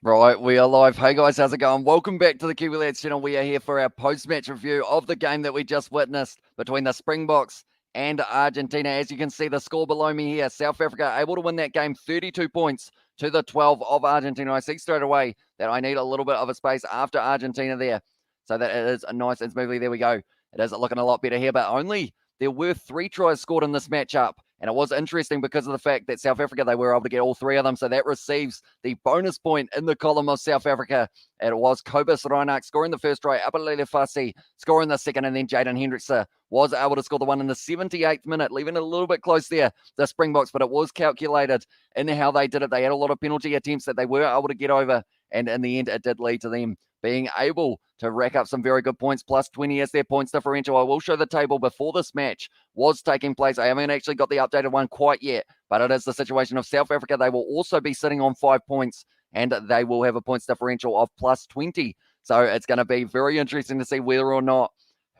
Right, we are live. Hey guys, how's it going? Welcome back to the Kiwi Lads channel. We are here for our post-match review of the game that we just witnessed between the Springboks and Argentina. As you can see, the score below me here, South Africa able to win that game 32 points to the 12 of Argentina. I see straight away that I need a little bit of a space after Argentina there, so that it is a nice and smoothly. There we go. It is looking a lot better here, but only there were 3 tries scored in this matchup. And it was interesting because of the fact that South Africa, they were able to get all 3 of them. So that receives the bonus point in the column of South Africa. It was Kobus Reinach scoring the first try, Apalele Fassi scoring the second, and then Jaden Hendrickse was able to score the one in the 78th minute, leaving it a little bit close there, the Springboks, but it was calculated in how they did it. They had a lot of penalty attempts that they were able to get over, and in the end, it did lead to them being able to rack up some very good points, plus 20 as their points differential. I will show the table before this match was taking place. I haven't actually got the updated one quite yet, but it is the situation of South Africa. They will also be sitting on 5 points, and they will have a points differential of plus 20. So it's going to be very interesting to see whether or not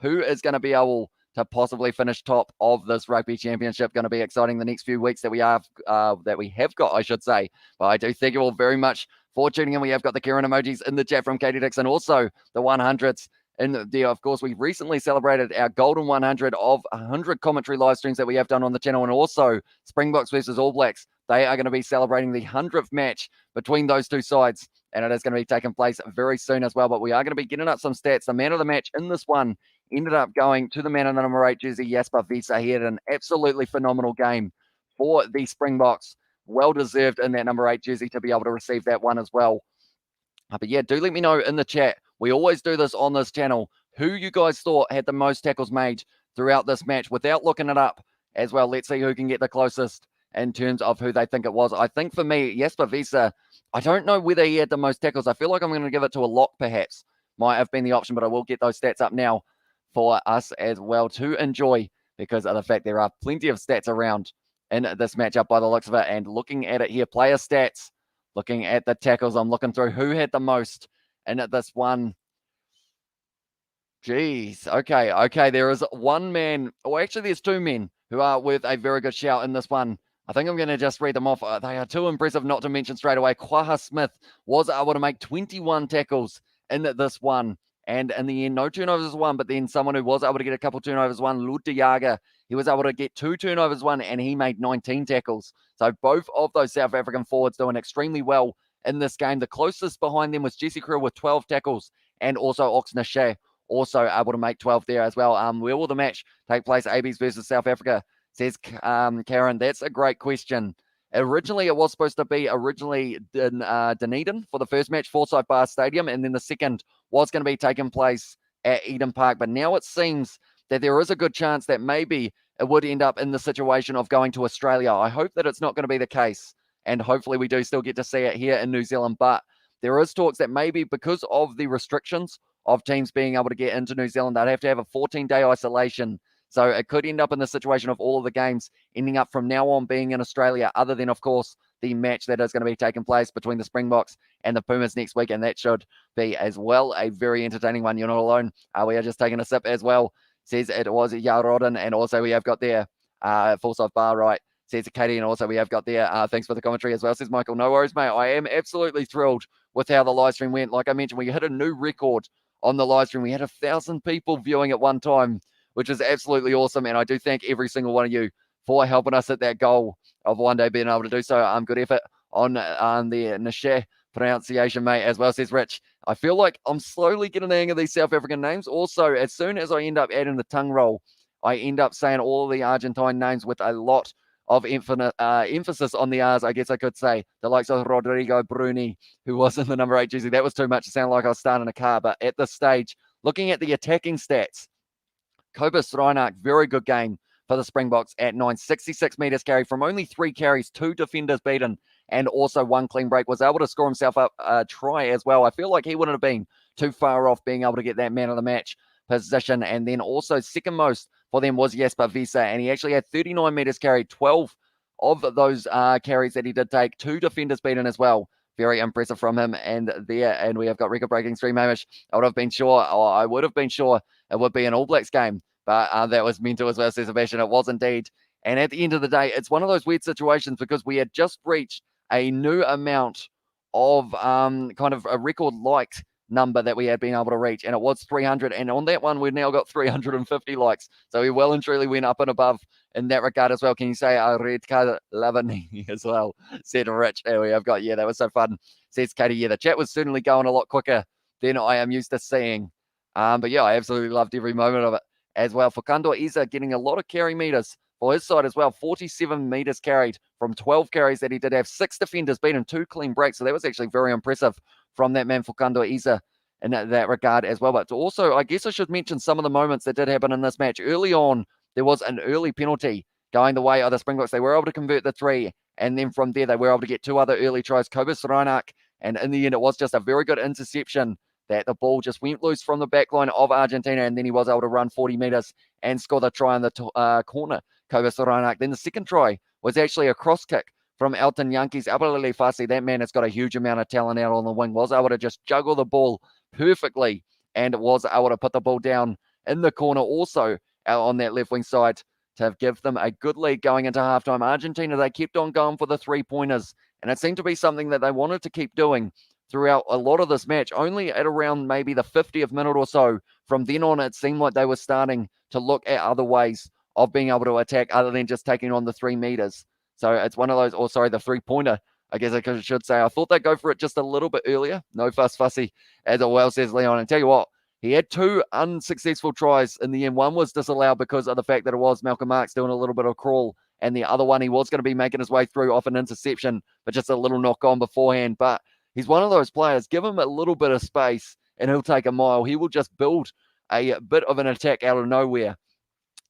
who is going to be able to possibly finish top of this Rugby Championship. Going to be exciting the next few weeks that we have got, I should say. But I do thank you all very much for tuning in. We have got the Kieran emojis in the chat from Katie Dixon, also the 100s in there. Of course, we recently celebrated our golden 100 of 100 commentary live streams that we have done on the channel, and also Springboks versus All Blacks. They are going to be celebrating the 100th match between those two sides, and it is going to be taking place very soon as well. But we are going to be getting up some stats. The man of the match in this one ended up going to the man in the number 8 jersey, Jasper Wiese. He had an absolutely phenomenal game for the Springboks. Well deserved in that number 8 jersey to be able to receive that one as well. But yeah, do let me know in the chat. We always do this on this channel. Who you guys thought had the most tackles made throughout this match without looking it up as well. Let's see who can get the closest in terms of who they think it was. I think for me, Jasper Wiese, I don't know whether he had the most tackles. I feel like I'm going to give it to a lock perhaps. Might have been the option, but I will get those stats up now for us as well to enjoy, because of the fact there are plenty of stats around in this matchup by the looks of it. And looking at it here, player stats, looking at the tackles, I'm looking through who had the most in this one. Jeez. Okay. There is one man, or actually there's 2 men who are worth a very good shout in this one. I think I'm going to just read them off. They are too impressive not to mention straight away. Kwaha Smith was able to make 21 tackles in this one. And in the end, no turnovers won, but then someone who was able to get a couple turnovers won, Ludde Jager. He was able to get 2 turnovers won, and he made 19 tackles. So both of those South African forwards doing extremely well in this game. The closest behind them was Jesse Kriel with 12 tackles, and also Oxner Shea also able to make 12 there as well. Where will the match take place? ABs versus South Africa, says Karen. That's a great question. Originally, it was supposed to be in Dunedin for the first match, Forsyth Bar Stadium, and then the second was going to be taking place at Eden Park. But now it seems that there is a good chance that maybe it would end up in the situation of going to Australia. I hope that it's not going to be the case, and hopefully we do still get to see it here in New Zealand. But there is talks that maybe because of the restrictions of teams being able to get into New Zealand, they'd have to have a 14-day isolation. So it could end up in the situation of all of the games ending up from now on being in Australia, other than, of course, the match that is going to be taking place between the Springboks and the Pumas next week. And that should be as well a very entertaining one. You're not alone. We are just taking a sip as well. Says it was Yarodin. And also we have got there Forsyth Bar, right? Says Katie. And also we have got there, thanks for the commentary as well, says Michael. No worries, mate. I am absolutely thrilled with how the live stream went. Like I mentioned, we hit a new record on the live stream. We had 1,000 people viewing at one time, which is absolutely awesome. And I do thank every single one of you for helping us hit that goal of one day being able to do so. Good effort on the Nashe pronunciation, mate, as well, says Rich. I feel like I'm slowly getting the hang of these South African names. Also, as soon as I end up adding the tongue roll, I end up saying all of the Argentine names with a lot of emphasis on the R's, I guess I could say. The likes of Rodrigo Bruni, who was in the number 8 jersey. That was too much to sound like I was starting a car. But at this stage, looking at the attacking stats, Kobus Reinach, very good game for the Springboks at 966 meters carried from only 3 carries, 2 defenders beaten, and also 1 clean break. Was able to score himself up a try as well. I feel like he wouldn't have been too far off being able to get that man of the match position. And then also second most for them was Jasper Wiese, and he actually had 39 meters carried, 12 of those carries that he did take, 2 defenders beaten as well. Very impressive from him. And we have got record-breaking stream, Hamish. I would have been sure it would be an All Blacks game, but that was mental as well, says Sebastian. It was indeed. And at the end of the day, it's one of those weird situations because we had just reached a new amount of kind of a record liked number that we had been able to reach, and it was 300. And on that one, we've now got 350 likes. So we well and truly went up and above in that regard as well. Can you say red card Lavani as well? Said Rich. Here we have got, yeah, that was so fun. Says Katie, yeah, the chat was certainly going a lot quicker than I am used to seeing. But yeah, I absolutely loved every moment of it as well. Fukando Isa getting a lot of carry meters for his side as well. 47 meters carried from 12 carries that he did have. 6 defenders beaten, 2 clean breaks. So that was actually very impressive from that man Fukando Isa in that regard as well. But also, I guess I should mention some of the moments that did happen in this match. Early on, there was an early penalty going the way of the Springboks. They were able to convert the 3, and then from there, they were able to get 2 other early tries. Kobus Ranak, and in the end, it was just a very good interception that the ball just went loose from the back line of Argentina, and then he was able to run 40 meters and score the try in the corner, Kobus Ranak. Then the second try was actually a cross kick from Elton Yankees. Abelele Fasi, that man has got a huge amount of talent out on the wing, was able to just juggle the ball perfectly and was able to put the ball down in the corner also out on that left wing side to give them a good lead going into halftime. Argentina, they kept on going for the 3-pointers, and it seemed to be something that they wanted to keep doing throughout a lot of this match. Only at around maybe the 50th minute or so, from then on, it seemed like they were starting to look at other ways of being able to attack other than just taking on the 3 meters. So it's one of those, or sorry, the 3-pointer, I guess I should say. I thought they'd go for it just a little bit earlier. No fuss fussy, as well, says Leon. And tell you what, he had 2 unsuccessful tries in the end. One was disallowed because of the fact that it was Malcolm Marx doing a little bit of crawl. And the other one, he was going to be making his way through off an interception, but just a little knock on beforehand. But he's one of those players, give him a little bit of space and he'll take a mile. He will just build a bit of an attack out of nowhere.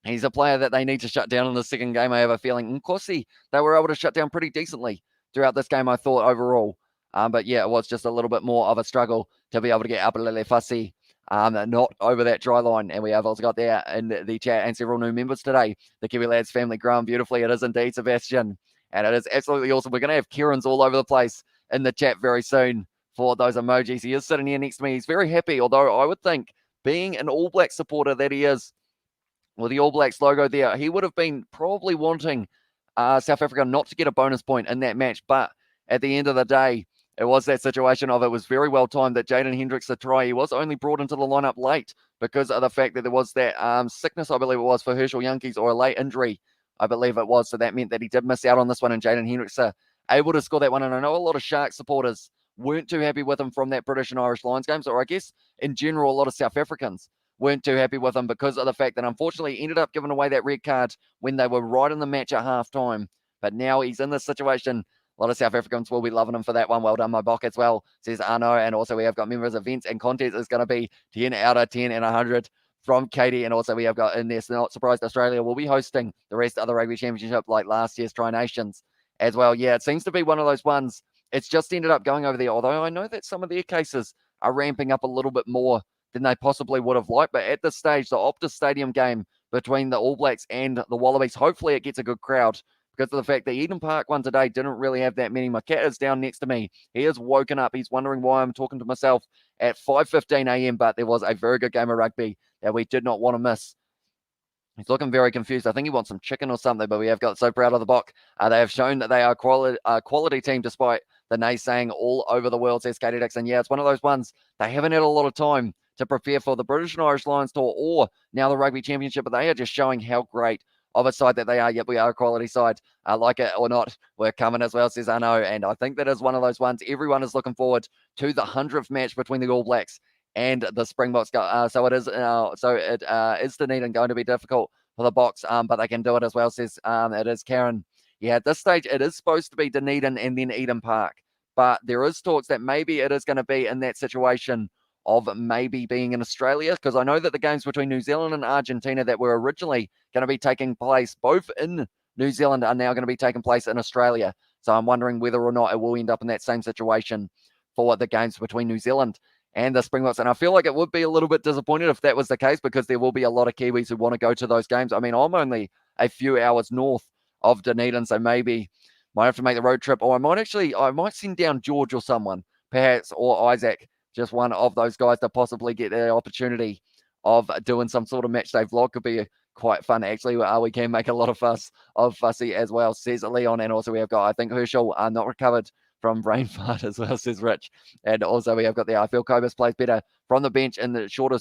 He's a player that they need to shut down in the second game, I have a feeling. Nkosi, they were able to shut down pretty decently throughout this game, I thought, overall. But yeah, it was just a little bit more of a struggle to be able to get Abelele Fasi not over that try line. And we have also got there in the chat and several new members today. The Kiwi Lads family grown beautifully. It is indeed, Sebastian. And it is absolutely awesome. We're going to have Kieran's all over the place in the chat very soon for those emojis. He is sitting here next to me. He's very happy, although I would think, being an All Black supporter that he is, with the All Blacks logo there, he would have been probably wanting South Africa not to get a bonus point in that match. But at the end of the day, it was that situation of, it was very well timed that Jaden Hendricks, the try, he was only brought into the lineup late because of the fact that there was that sickness, I believe it was, for Herschel Yankees, or a late injury, I believe it was. So that meant that he did miss out on this one, and Jaden Hendricks able to score that one. And I know a lot of Shark supporters weren't too happy with him from that British and Irish Lions games, or I guess in general, a lot of South Africans weren't too happy with him because of the fact that unfortunately he ended up giving away that red card when they were right in the match at halftime. But now he's in this situation. A lot of South Africans will be loving him for that one. Well done, my Bok, as well, says Arno. And also we have got members, events and contests is going to be 10 out of 10 and 100 from Katie. And also we have got in there, so not surprised, Australia will be hosting the rest of the Rugby Championship like last year's Tri Nations as well. Yeah, it seems to be one of those ones. It's just ended up going over there, although I know that some of their cases are ramping up a little bit more than they possibly would have liked. But at this stage, the Optus Stadium game between the All Blacks and the Wallabies, hopefully it gets a good crowd, because of the fact that Eden Park one today didn't really have that many. My cat is down next to me. He is woken up. He's wondering why I'm talking to myself at 5:15 a.m., but there was a very good game of rugby that we did not want to miss. He's looking very confused. I think he wants some chicken or something, but we have got so proud of the Bok. They have shown that they are a quality team despite the naysaying all over the world, says Katie Dixon. Yeah, it's one of those ones. They haven't had a lot of time to prepare for the British and Irish Lions tour or now the Rugby Championship, but they are just showing how great of a side that they are. Yep, we are a quality side. Like it or not, we're coming as well, says Arno. And I think that is one of those ones. Everyone is looking forward to the 100th match between the All Blacks and the Springboks. So it is Dunedin going to be difficult for the Boks, but they can do it as well, says it is Karen. Yeah, at this stage, it is supposed to be Dunedin and then Eden Park. But there is talks that maybe it is going to be in that situation of maybe being in Australia, because I know that the games between New Zealand and Argentina that were originally going to be taking place both in New Zealand are now going to be taking place in Australia. So I'm wondering whether or not it will end up in that same situation for the games between New Zealand and the Springboks. And I feel like it would be a little bit disappointed if that was the case, because there will be a lot of Kiwis who want to go to those games. I mean, I'm only a few hours north of Dunedin, so maybe might have to make the road trip, or I might send down George or someone, perhaps, or Isaac, just one of those guys to possibly get the opportunity of doing some sort of match day vlog. Could be quite fun, actually. We can make a lot of fuss of Fussy as well, says Leon. And also we have got, I think, Herschel not recovered from brain fart as well, says Rich. And also we have got there, I feel Cobus plays better from the bench in the shorter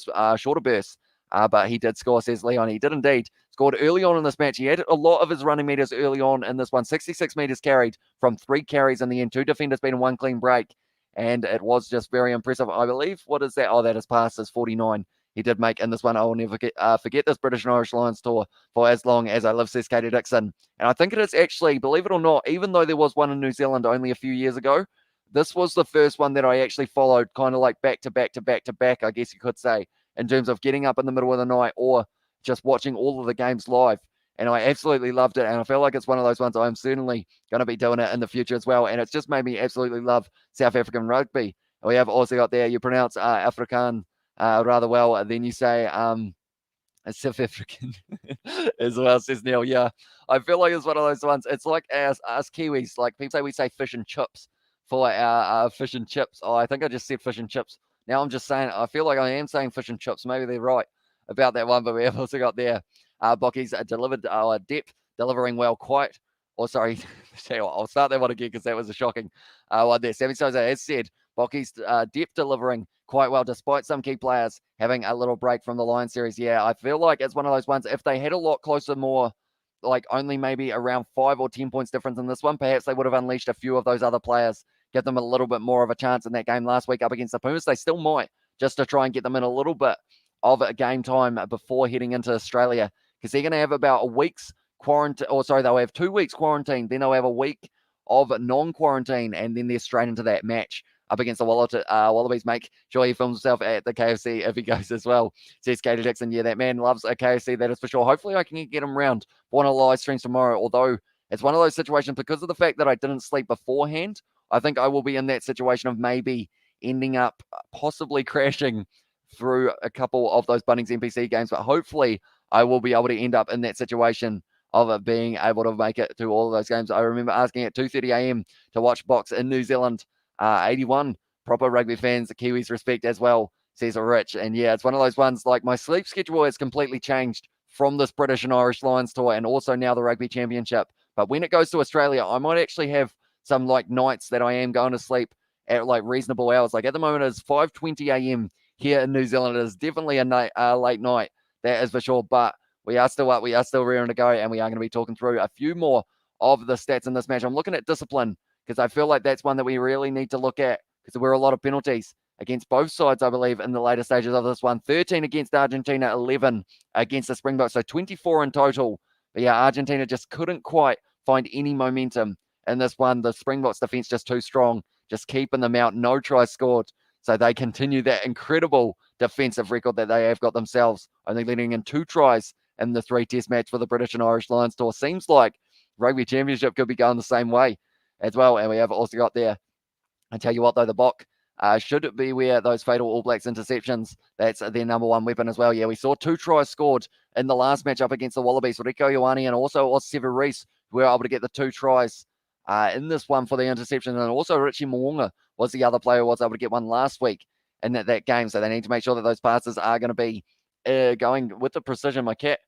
bursts. But he did score, says Leon. He did indeed. Scored early on in this match. He had a lot of his running meters early on in this one. 66 meters carried from 3 carries in the end. 2 defenders beating 1 clean break. And it was just very impressive. I believe, what is that? Oh, that is past his 49. He did make in this one. I will never forget this British and Irish Lions tour for as long as I live, says Katie Dixon. And I think it is actually, believe it or not, even though there was one in New Zealand only a few years ago, this was the first one that I actually followed kind of like back to back to back to back, I guess you could say, in terms of getting up in the middle of the night or just watching all of the games live. And I absolutely loved it. And I feel like it's one of those ones I'm certainly going to be doing it in the future as well. And it's just made me absolutely love South African rugby. We have also got there, you pronounce Afrikaan rather well. Then you say South African as well, says Neil. Yeah, I feel like it's one of those ones. It's like us Kiwis. Like people say we say fish and chips for our fish and chips. Oh, I think I just said fish and chips. Now I'm just saying, I feel like I am saying fish and chips. Maybe they're right about that one, but we have also got there Bocky's delivered depth, delivering well quite. Or sorry, I'll start that one again because that was a shocking one there. Sammy Sosa has said Bocky's depth delivering quite well despite some key players having a little break from the Lions series. Yeah, I feel like it's one of those ones, if they had a lot closer, more like only maybe around 5 or 10 points difference in this one, perhaps they would have unleashed a few of those other players, give them a little bit more of a chance in that game last week up against the Pumas. They still might, just to try and get them in a little bit of a game time before heading into Australia, because they're going to have about a week's quarantine, or sorry, they'll have 2 weeks quarantine, then they'll have a week of non-quarantine, and then they're straight into that match up against the Wallabies. Make sure he films himself at the KFC if he goes as well, says Katie Dixon. Yeah, that man loves a KFC, that is for sure. Hopefully I can get him round for one of the live streams tomorrow, although it's one of those situations, because of the fact that I didn't sleep beforehand, I think I will be in that situation of maybe ending up possibly crashing through a couple of those Bunnings NPC games, but hopefully I will be able to end up in that situation of it being able to make it to all of those games. I remember asking at 2:30 a.m. to watch Box in New Zealand. 81 proper rugby fans, the Kiwis respect as well, says Rich. And yeah, it's one of those ones, like my sleep schedule has completely changed from this British and Irish Lions tour and also now the Rugby Championship. But when it goes to Australia, I might actually have some like nights that I am going to sleep at like reasonable hours. Like at the moment it's 5:20 a.m. here in New Zealand. It is definitely a late night, that is for sure. But we are still up, we are still rearing to go, and we are going to be talking through a few more of the stats in this match. I'm looking at discipline, because I feel like that's one that we really need to look at, because there were a lot of penalties against both sides, I believe, in the later stages of this one. 13 against Argentina, 11 against the Springboks, so 24 in total. But yeah, Argentina just couldn't quite find any momentum in this one. The Springboks defense just too strong, just keeping them out. No tries scored, so they continue that incredible defensive record that they have got themselves, only leading in 2 tries in the 3-test match for the British and Irish Lions tour. Seems like Rugby Championship could be going the same way as well. And we have also got there, I tell you what though, the Bok should beware those fatal All Blacks interceptions. That's their number one weapon as well. Yeah, we saw 2 tries scored in the last match up against the Wallabies. Rieko Ioane and also Ossever Reese were able to get the 2 tries in this one for the interception. And also Richie Mwonga was the other player who was able to get one last week in that game. So they need to make sure that those passes are going to be going with the precision. My cat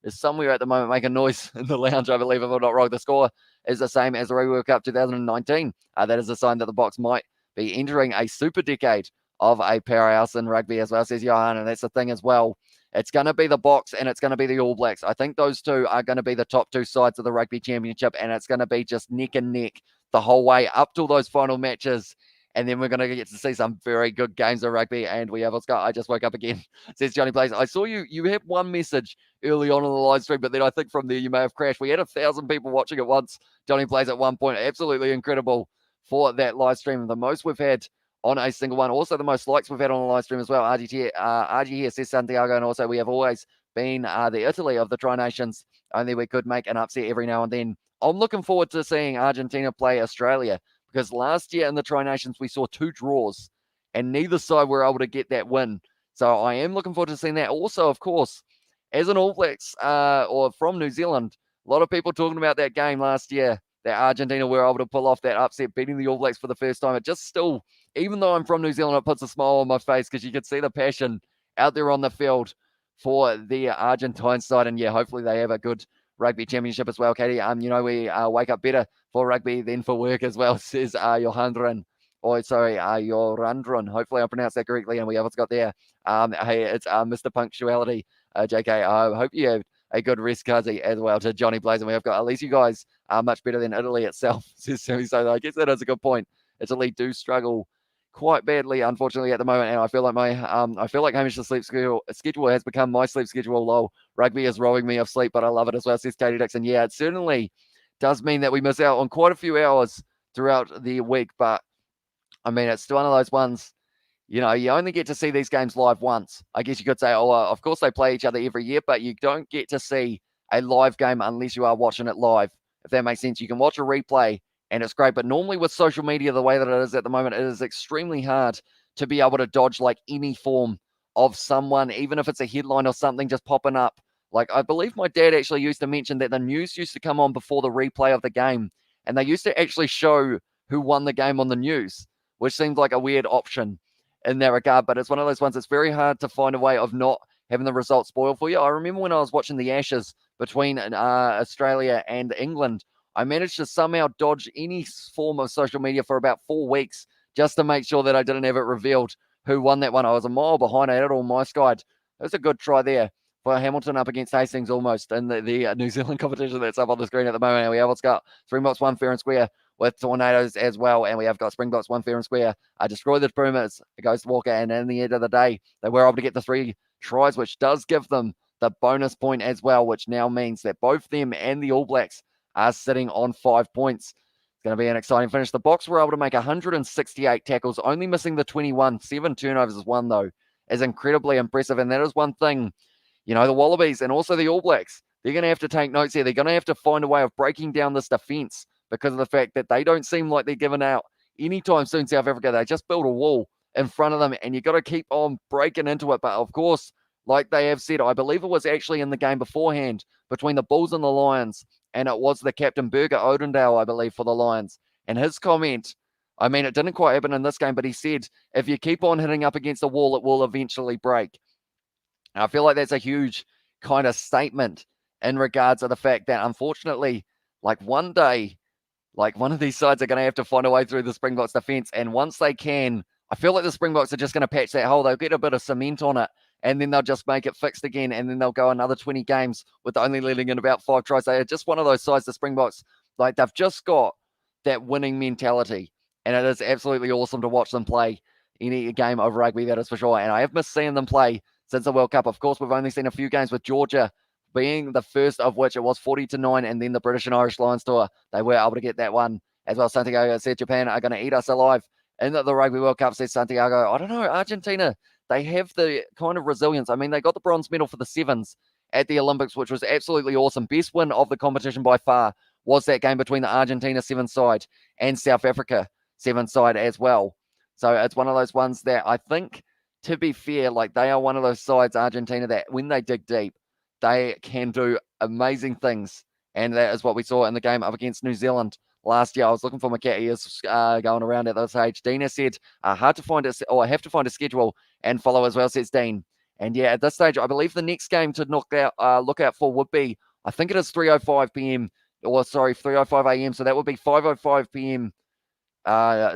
is somewhere at the moment making noise in the lounge, I believe, if I'm not wrong. The score is the same as the Rugby World Cup 2019. That is a sign that the Boks might be entering a super decade of a powerhouse in rugby as well, says Johan. And that's the thing as well. It's going to be the Boks and it's going to be the All Blacks. I think those two are going to be the top 2 sides of the Rugby Championship, and it's going to be just neck and neck the whole way up till those final matches. And then we're going to get to see some very good games of rugby. And we have, I just woke up again, says Johnny Plays. I saw you have one message early on in the live stream, but then I think from there you may have crashed. We had 1,000 people watching at once. Johnny Plays at one point. Absolutely incredible for that live stream. The most we've had on a single one. Also the most likes we've had on the live stream as well. RG here says Santiago. And also we have always been the Italy of the Tri-Nations. Only we could make an upset every now and then. I'm looking forward to seeing Argentina play Australia, because last year in the Tri-Nations, we saw 2 draws and neither side were able to get that win. So I am looking forward to seeing that. Also, of course, as an All Blacks or from New Zealand, a lot of people talking about that game last year that Argentina were able to pull off that upset, beating the All Blacks for the first time. It just still, even though I'm from New Zealand, it puts a smile on my face, because you could see the passion out there on the field for the Argentine side. And yeah, hopefully they have a good Rugby Championship as well, Katie. We wake up better for rugby than for work as well, says Johandran. Yorandron. Hopefully I pronounced that correctly, and we have what's got there. Hey, it's Mr. Punctuality, JK. I hope you have a good rest, Kazi, as well, to Johnny Blaze. And we have got, at least you guys are much better than Italy itself, says Sammy. So I guess that is a good point. Italy do struggle quite badly, unfortunately, at the moment, and I feel like Hamish's sleep schedule has become my sleep schedule. Lol, rugby is robbing me of sleep, but I love it as well, says Katie Dixon. Yeah, it certainly does mean that we miss out on quite a few hours throughout the week, but I mean, it's one of those ones, you only get to see these games live once. I guess you could say, of course they play each other every year, but you don't get to see a live game unless you are watching it live, if that makes sense. You can watch a replay, and it's great, but normally with social media, the way that it is at the moment, it is extremely hard to be able to dodge like any form of someone, even if it's a headline or something just popping up. Like, I believe my dad actually used to mention that the news used to come on before the replay of the game, and they used to actually show who won the game on the news, which seems like a weird option in that regard, but it's one of those ones that's very hard to find a way of not having the results spoiled for you. I remember when I was watching the Ashes between Australia and England, I managed to somehow dodge any form of social media for about 4 weeks just to make sure that I didn't have it revealed who won that one. I was a mile behind. I had it all my side. It was a good try there for Hamilton up against Hastings almost in the New Zealand competition that's up on the screen at the moment. And we have what's got Springboks 1 fair and square with Tornadoes as well. And we have got Springboks 1 fair and square. Destroy the Pumas, Ghost Walker. And in the end of the day, they were able to get the 3 tries, which does give them the bonus point as well, which now means that both them and the All Blacks are sitting on 5 points. It's going to be an exciting finish. The Boks were able to make 168 tackles, only missing the 21. 7 turnovers is one, though, is incredibly impressive. And that is one thing, the Wallabies and also the All Blacks, they're going to have to take notes here. They're going to have to find a way of breaking down this defense because of the fact that they don't seem like they're giving out anytime soon, South Africa. They just built a wall in front of them, and you've got to keep on breaking into it. But, of course, like they have said, I believe it was actually in the game beforehand between the Bulls and the Lions, and it was the captain, Berger Odendale, I believe, for the Lions. And his comment, I mean, it didn't quite happen in this game, but he said, if you keep on hitting up against the wall, it will eventually break. And I feel like that's a huge kind of statement in regards to the fact that, unfortunately, like one day, like one of these sides are going to have to find a way through the Springboks defense. And once they can, I feel like the Springboks are just going to patch that hole. They'll get a bit of cement on it, and then they'll just make it fixed again, and then they'll go another 20 games with only letting in about 5 tries. They are just one of those sides, the Springboks, like they've just got that winning mentality, and it is absolutely awesome to watch them play any game of rugby, that is for sure. And I have missed seeing them play since the World Cup. Of course, we've only seen a few games with Georgia, being the first of which it was 40-9, and then the British and Irish Lions tour. They were able to get that one as well. Santiago said Japan are going to eat us alive in the Rugby World Cup, says Santiago. I don't know, Argentina, they have the kind of resilience. I mean, they got the bronze medal for the sevens at the Olympics, which was absolutely awesome. Best win of the competition by far was that game between the Argentina 7 side and South Africa 7 side as well. So it's one of those ones that I think, to be fair, like they are one of those sides, Argentina, that when they dig deep, they can do amazing things. And that is what we saw in the game up against New Zealand last year. I was looking for my cat ears going around at this age. Dina said, hard to find I have to find a schedule and follow as well, says Dean. And yeah, at this stage, I believe the next game to look out for would be, I think it is 3:05 p.m. 3:05 a.m. So that would be 5:05 p.m.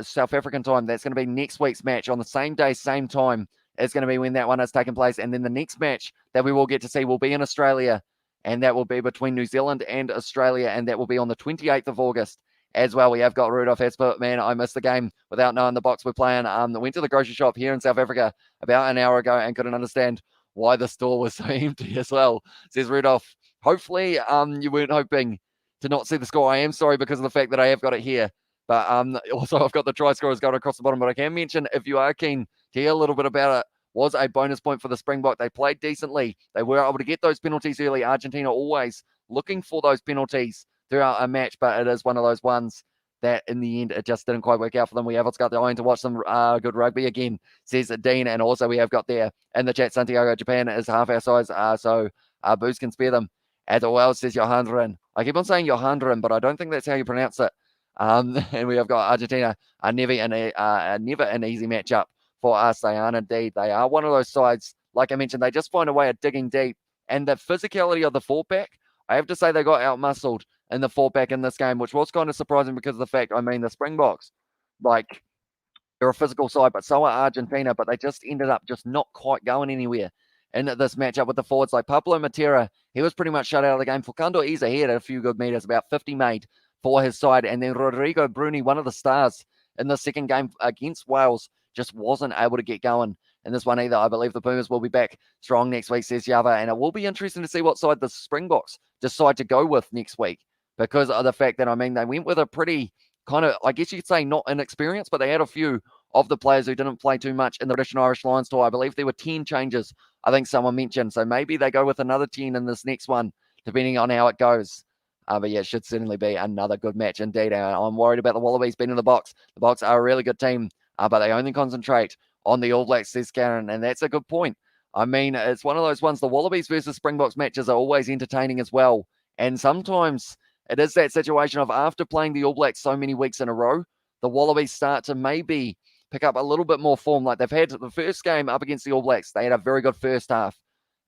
South African time. That's going to be next week's match on the same day, same time. It's going to be when that one has taken place. And then the next match that we will get to see will be in Australia, and that will be between New Zealand and Australia, and that will be on the 28th of August as well. We have got Rudolph Hesper. Man, I missed the game without knowing the Boks were playing. Went to the grocery shop here in South Africa about an hour ago and couldn't understand why the store was so empty as well, says Rudolph. Hopefully, you weren't hoping to not see the score. I am sorry because of the fact that I have got it here. But also, I've got the try scorers going across the bottom. But I can mention, if you are keen to hear a little bit about it, was a bonus point for the Springbok. They played decently. They were able to get those penalties early. Argentina always looking for those penalties throughout a match, but it is one of those ones that in the end, it just didn't quite work out for them. We have got the eye to watch some good rugby again, says Dean. And also we have got there in the chat, Santiago, Japan is half our size, so Booze can spare them as well, says Johandran. I keep on saying Johandran, but I don't think that's how you pronounce it. And we have got Argentina, never an easy matchup for us. They aren't indeed. They are one of those sides, like I mentioned, they just find a way of digging deep. And the physicality of the fullback, I have to say they got out-muscled in the fought back in this game, which was kind of surprising because of the fact, the Springboks, like, they're a physical side, but so are Argentina, but they just ended up just not quite going anywhere in this matchup with the forwards. Like Pablo Matera, he was pretty much shut out of the game. Fukando Isa, he had a few good meters, about 50 made for his side. And then Rodrigo Bruni, one of the stars in the second game against Wales, just wasn't able to get going in this one either. I believe the Pumas will be back strong next week, says Yava, and it will be interesting to see what side the Springboks decide to go with next week because of the fact that, they went with a pretty kind of, I guess you could say, not inexperienced, but they had a few of the players who didn't play too much in the British and Irish Lions tour. I believe there were 10 changes, I think someone mentioned. So maybe they go with another 10 in this next one, depending on how it goes. But yeah, it should certainly be another good match indeed. I'm worried about the Wallabies being in the Boks. The Boks are a really good team, but they only concentrate on the All Blacks, says Karen, and that's a good point. It's one of those ones, the Wallabies versus Springboks matches are always entertaining as well. And sometimes it is that situation of after playing the All Blacks so many weeks in a row, the Wallabies start to maybe pick up a little bit more form. Like they've had the first game up against the All Blacks, they had a very good first half.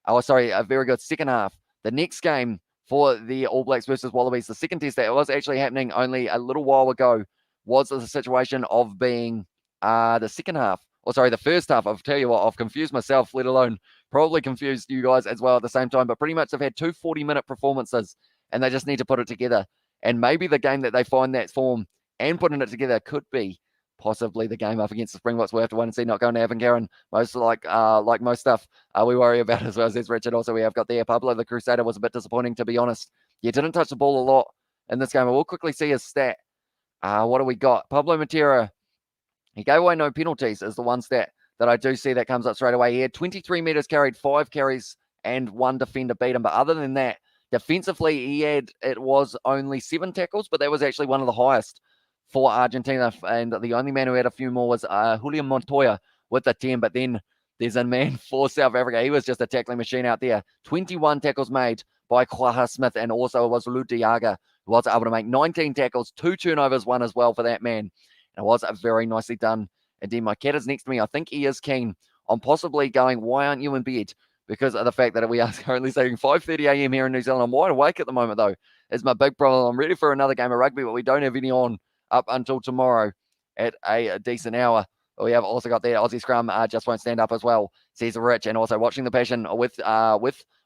A very good second half. The next game for the All Blacks versus Wallabies, the second test that was actually happening only a little while ago, was the situation of being the second half. The first half. I'll tell you what, I've confused myself, let alone probably confused you guys as well at the same time. But pretty much they've had 2 40-minute performances, and they just need to put it together. And maybe the game that they find that form and putting it together could be possibly the game up against the Springboks. We'll have to wait and see. Not going to happen, Karen. Most like most stuff we worry about as well, says Richard. Also, we have got there Pablo the Crusader was a bit disappointing, to be honest. He didn't touch the ball a lot in this game. We'll quickly see his stat. What do we got? Pablo Matera, he gave away no penalties is the one stat that I do see that comes up straight away. He had 23 meters carried, 5 carries, and 1 defender beat him. But other than that, defensively, it was only 7 tackles, but that was actually one of the highest for Argentina, and the only man who had a few more was Julian Montoya with the 10, but then there's a man for South Africa. He was just a tackling machine out there. 21 tackles made by Quaha Smith, and also it was Lou Diaga who was able to make 19 tackles, 2 turnovers, 1 as well for that man. And it was very nicely done. Indeed, my cat is next to me. I think he is keen on possibly going, why aren't you in bed? Because of the fact that we are currently saying 5:30 a.m. here in New Zealand. I'm wide awake at the moment, though. It's my big problem. I'm ready for another game of rugby, but we don't have any on up until tomorrow at a decent hour. We have also got the Aussie scrum just won't stand up as well, says Rich. And also watching the passion with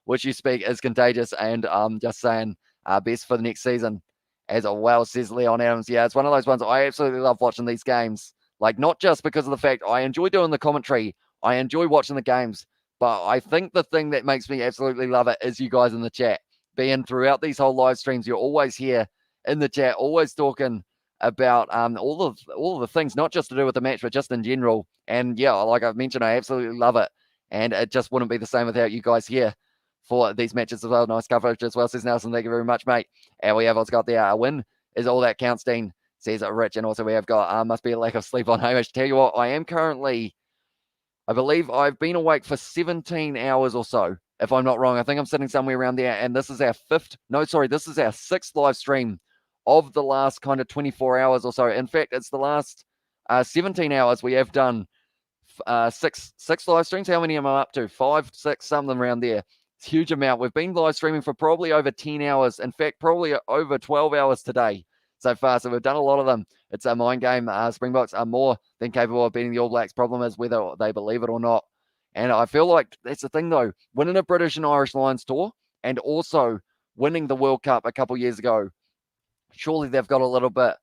which you speak is contagious, and just saying best for the next season as well, says Leon Adams. Yeah, it's one of those ones I absolutely love watching these games. Like, not just because of the fact I enjoy doing the commentary, I enjoy watching the games, but I think the thing that makes me absolutely love it is you guys in the chat. Being throughout these whole live streams, you're always here in the chat, always talking about all of the things, not just to do with the match, but just in general. And yeah, like I've mentioned, I absolutely love it. And it just wouldn't be the same without you guys here for these matches as well. Nice coverage as well, says Nelson. Thank you very much, mate. And we have also got the win is all that counts, Dean, says Rich. And also we have got must be a lack of sleep on Hamish. Tell you what, I am currently, I believe I've been awake for 17 hours or so, if I'm not wrong. I think I'm sitting somewhere around there. And this is our this is our 6th live stream of the last kind of 24 hours or so. In fact, it's the last 17 hours we have done 6 live streams. How many am I up to? 5, 6, something around there. It's a huge amount. We've been live streaming for probably over 10 hours. In fact, probably over 12 hours today so far. So we've done a lot of them. It's a mind game. Springboks are more than capable of beating the All Blacks. Problem is whether they believe it or not. And I feel like that's the thing, though. Winning a British and Irish Lions tour and also winning the World Cup a couple years ago, surely they've got a little bit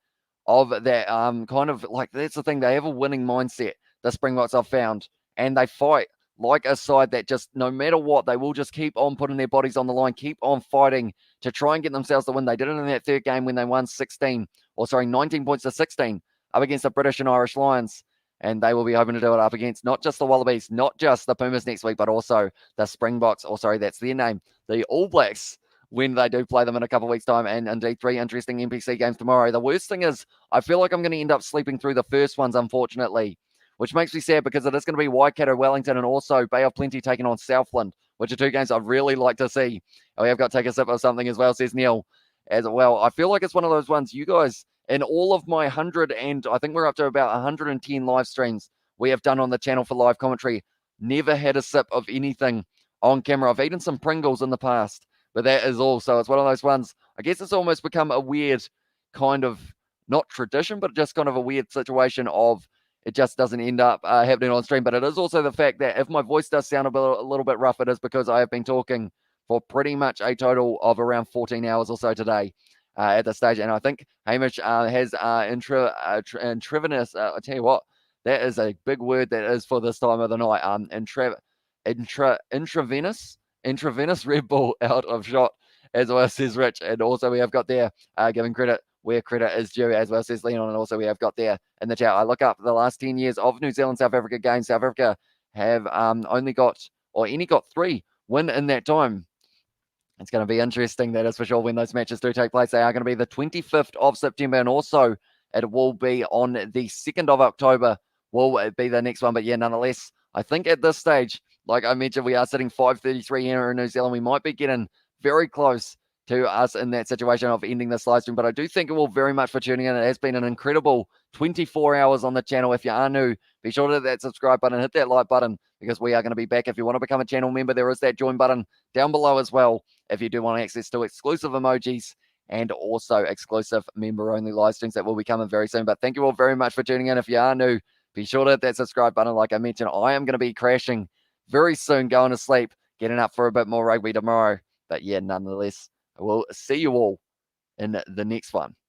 of that kind of like, that's the thing. They have a winning mindset, the Springboks I've found, and they fight like a side that just, no matter what, they will just keep on putting their bodies on the line, keep on fighting to try and get themselves the win. They did it in that third game when they won 19 points to 16 up against the British and Irish Lions. And they will be hoping to do it up against not just the Wallabies, not just the Pumas next week, but also the Springboks, that's their name, the All Blacks, when they do play them in a couple of weeks' time. And indeed, 3 interesting NPC games tomorrow. The worst thing is, I feel like I'm going to end up sleeping through the first ones, unfortunately, which makes me sad because it is going to be Waikato, Wellington, and also Bay of Plenty taking on Southland, which are 2 games I'd really like to see. Oh, we have got to take a sip of something as well, says Neil, as well. I feel like it's one of those ones, you guys, in all of my 100, and I think we're up to about 110 live streams we have done on the channel for live commentary, never had a sip of anything on camera. I've eaten some Pringles in the past, But that is all. So it's one of those ones, I guess it's almost become a weird kind of, not tradition, but just kind of a weird situation of it just doesn't end up happening on stream. But it is also the fact that if my voice does sound a little bit rough, it is because I have been talking for pretty much a total of around 14 hours or so today at this stage. And I think Hamish has intravenous, I tell you what, that is a big word that is for this time of the night. Intravenous Red Bull out of shot, as well, says Rich. And also we have got there, giving credit where credit is due, as well, says Leon. And also we have got there in the chat, I look up the last 10 years of New Zealand-South Africa games. South Africa have only got 3 win in that time. It's going to be interesting, that is for sure, when those matches do take place. They are going to be the 25th of September, and also it will be on the 2nd of October will be the next one. But yeah, nonetheless, I think at this stage, like I mentioned, we are sitting 5:33 here in New Zealand. We might be getting very close to us in that situation of ending this live stream. But I do thank you all very much for tuning in. It has been an incredible 24 hours on the channel. If you are new, be sure to hit that subscribe button, hit that like button, because we are going to be back. If you want to become a channel member, there is that join button down below as well, if you do want access to exclusive emojis and also exclusive member-only live streams that will be coming very soon. But thank you all very much for tuning in. If you are new, be sure to hit that subscribe button. Like I mentioned, I am going to be crashing very soon, going to sleep, getting up for a bit more rugby tomorrow. But yeah, nonetheless, I will see you all in the next one.